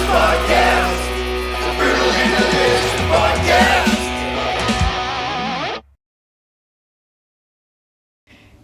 Podcast. The Brutally Delicious Podcast.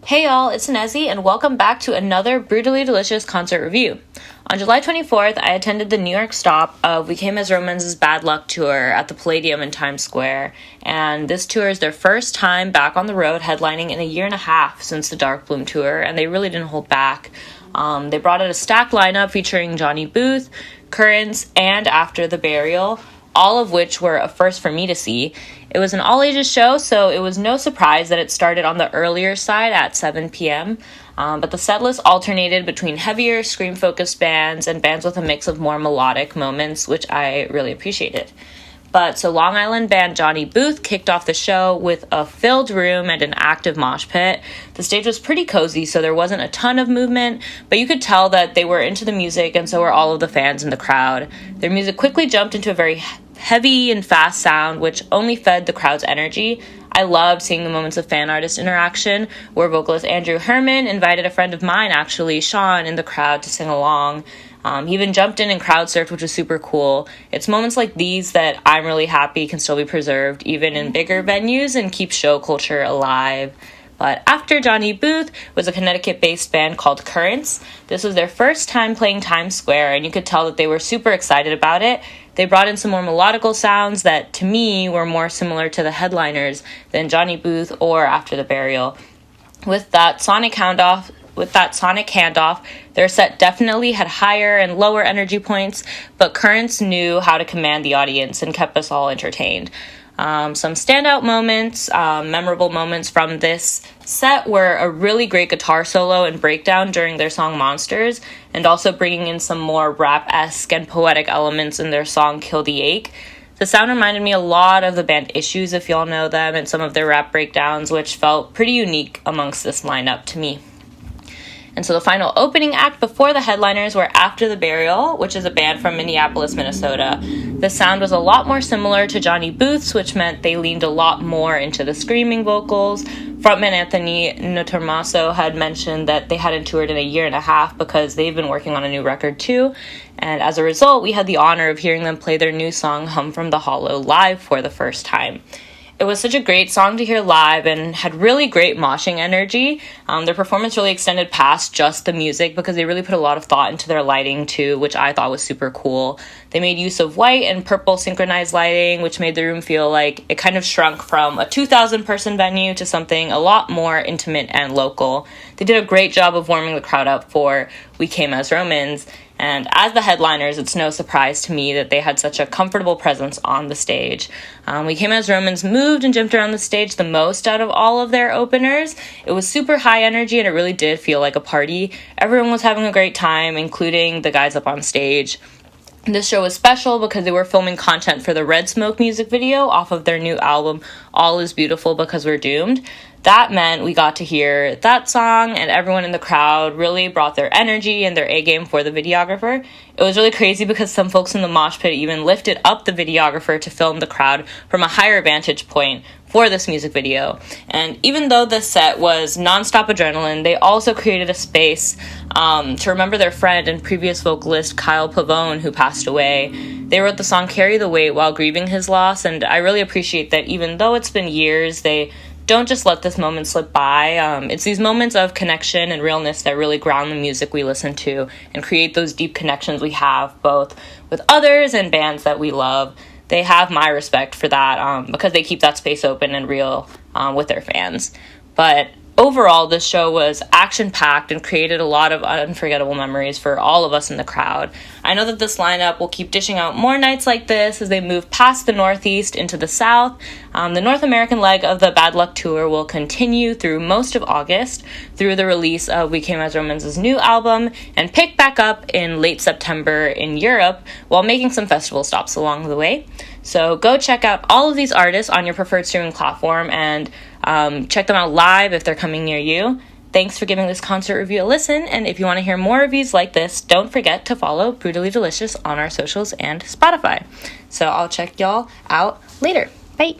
Hey y'all, it's Anezi, and welcome back to another Brutally Delicious concert review. On July 24th, I attended the New York stop of We Came as Romans' Bad Luck tour at the Palladium in Times Square, and this tour is their first time back on the road, headlining in a year and a half since the Dark Bloom tour, and they really didn't hold back. They brought out a stacked lineup featuring Johnny Booth, Currents, and After the Burial, all of which were a first for me to see. It was an all-ages show, so it was no surprise that it started on the earlier side at 7 p.m., but the setlist alternated between heavier, scream-focused bands and bands with a mix of more melodic moments, which I really appreciated. So Long Island band Johnny Booth kicked off the show with a filled room and an active mosh pit. The stage was pretty cozy, so there wasn't a ton of movement, but you could tell that they were into the music, and so were all of the fans in the crowd. Their music quickly jumped into a very heavy and fast sound, which only fed the crowd's energy. I loved seeing the moments of fan-artist interaction, where vocalist Andrew Herman invited a friend of mine, actually, Sean, in the crowd to sing along. He even jumped in and crowd surfed, which was super cool. It's moments like these that I'm really happy can still be preserved, even in bigger venues, and keep show culture alive. But after Johnny Booth was a Connecticut-based band called Currents. This was their first time playing Times Square, and you could tell that they were super excited about it. They brought in some more melodical sounds that, to me, were more similar to the headliners than Johnny Booth or After the Burial. With that sonic handoff, their set definitely had higher and lower energy points, but Currents knew how to command the audience and kept us all entertained. Some standout moments, memorable moments from this set were a really great guitar solo and breakdown during their song Monsters, and also bringing in some more rap-esque and poetic elements in their song Kill the Ache. The sound reminded me a lot of the band Issues, if y'all know them, and some of their rap breakdowns, which felt pretty unique amongst this lineup to me. And so the final opening act before the headliners were After the Burial, which is a band from Minneapolis, Minnesota. The sound was a lot more similar to Johnny Booth's, which meant they leaned a lot more into the screaming vocals. Frontman Anthony Notarmaso had mentioned that they hadn't toured in a year and a half because they've been working on a new record too. And as a result, we had the honor of hearing them play their new song, Hum from the Hollow, live for the first time. It was such a great song to hear live and had really great moshing energy. Their performance really extended past just the music because they really put a lot of thought into their lighting too, which I thought was super cool. They made use of white and purple synchronized lighting, which made the room feel like it kind of shrunk from a 2,000 person venue to something a lot more intimate and local. They did a great job of warming the crowd up for We Came as Romans. And as the headliners, it's no surprise to me that they had such a comfortable presence on the stage. We Came as Romans moved and jumped around the stage the most out of all of their openers. It was super high energy, and it really did feel like a party. Everyone was having a great time, including the guys up on stage. This show was special because they were filming content for the Red Smoke music video off of their new album, All Is Beautiful Because We're Doomed. That meant we got to hear that song, and everyone in the crowd really brought their energy and their A-game for the videographer. It was really crazy because some folks in the mosh pit even lifted up the videographer to film the crowd from a higher vantage point for this music video. And even though the set was nonstop adrenaline, they also created a space to remember their friend and previous vocalist Kyle Pavone, who passed away. They wrote the song Carry the Weight while grieving his loss, and I really appreciate that even though it's been years, they don't just let this moment slip by. It's these moments of connection and realness that really ground the music we listen to and create those deep connections we have both with others and bands that we love. They have my respect for that because they keep that space open and real with their fans. But overall, this show was action-packed and created a lot of unforgettable memories for all of us in the crowd. I know that this lineup will keep dishing out more nights like this as they move past the Northeast into the South. The North American leg of the Bad Luck Tour will continue through most of August through the release of We Came as Romans' new album, and pick back up in late September in Europe while making some festival stops along the way. So go check out all of these artists on your preferred streaming platform and check them out live if they're coming near you. Thanks for giving this concert review a listen, and if you want to hear more reviews like this, don't forget to follow Brutally Delicious on our socials and Spotify. So I'll check y'all out later. Bye!